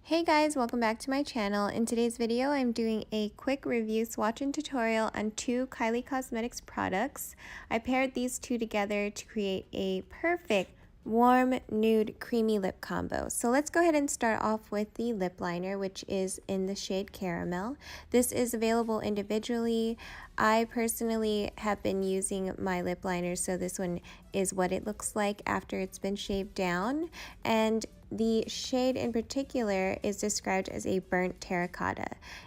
Hey guys, welcome back to my channel. In today's video, I'm doing a quick review swatch and tutorial on two Kylie Cosmetics products. I paired these two together to create a perfect warm nude creamy lip combo. So let's go ahead and start off with the lip liner, which is in the shade Caramel. This is available individually. I personally have been using my lip liner, so this one is what it looks like after it's been shaved down. And the shade in particular is described as a burnt terracotta,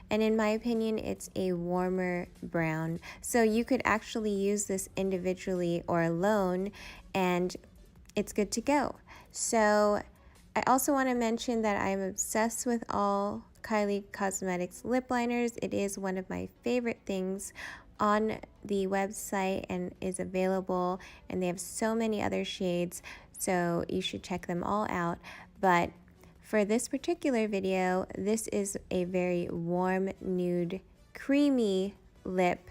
and in my opinion it's a warmer brown. So you could actually use this individually or alone and it's good to go. So I also want to mention that I'm obsessed with all Kylie Cosmetics lip liners. It is one of my favorite things on the website and is available, and they have so many other shades, so you should check them all out. But for this particular video, this is a very warm nude creamy lip,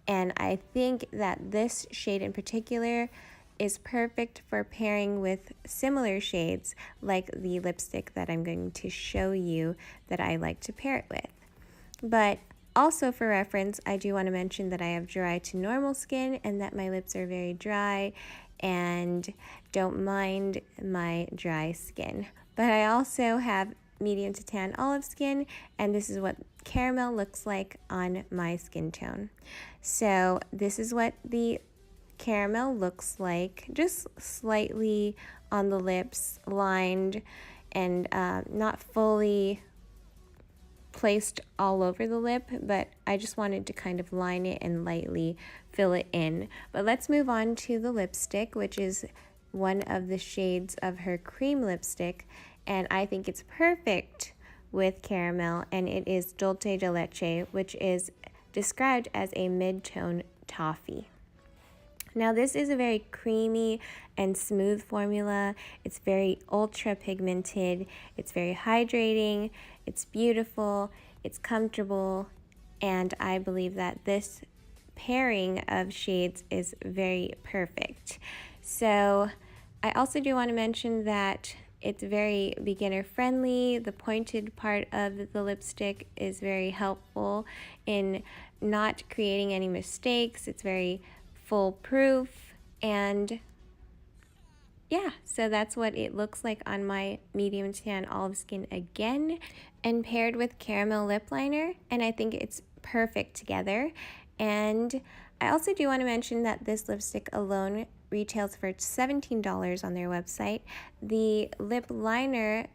and I think that this shade in particular is perfect for pairing with similar shades like the lipstick that I'm going to show you that I like to pair it with. But also for reference, I do want to mention that I have dry to normal skin and that my lips are very dry and don't mind my dry skin. But I also have medium to tan olive skin, and this is what Caramel looks like on my skin tone. So this is what the Caramel looks like, just slightly on the lips, lined and not fully placed all over the lip, but I just wanted to kind of line it and lightly fill it in. But let's move on to the lipstick, which is one of the shades of her cream lipstick, and I think it's perfect with Caramel, and it is Dulce de Leche, which is described as a mid-tone toffee. Now this is a very creamy and smooth formula. It's very ultra pigmented, it's very hydrating, it's beautiful, it's comfortable, and I believe that this pairing of shades is very perfect. So I also do want to mention that it's very beginner friendly. The pointed part of the lipstick is very helpful in not creating any mistakes. It's very foolproof, and yeah, so that's what it looks like on my medium tan olive skin again, and paired with Caramel lip liner, and I think it's perfect together. And I also do want to mention that this lipstick alone retails for $17 on their website. The lip liner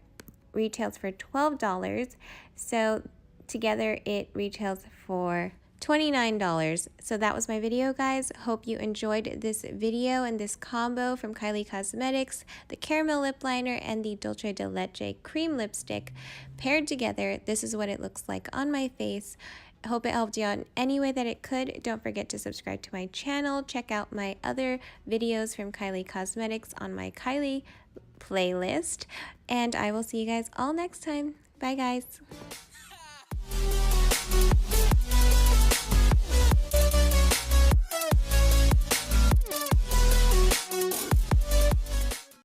retails for $12, so together it retails for $29. So that was my video, guys. Hope you enjoyed this video and this combo from Kylie Cosmetics, the Caramel lip liner and the Dulce de Leche cream lipstick paired together. This is what it looks like on my face. I hope it helped you out in any way that it could. Don't forget to subscribe to my channel. Check out my other videos from Kylie Cosmetics on my Kylie playlist, and I will see you guys all next time. Bye, guys.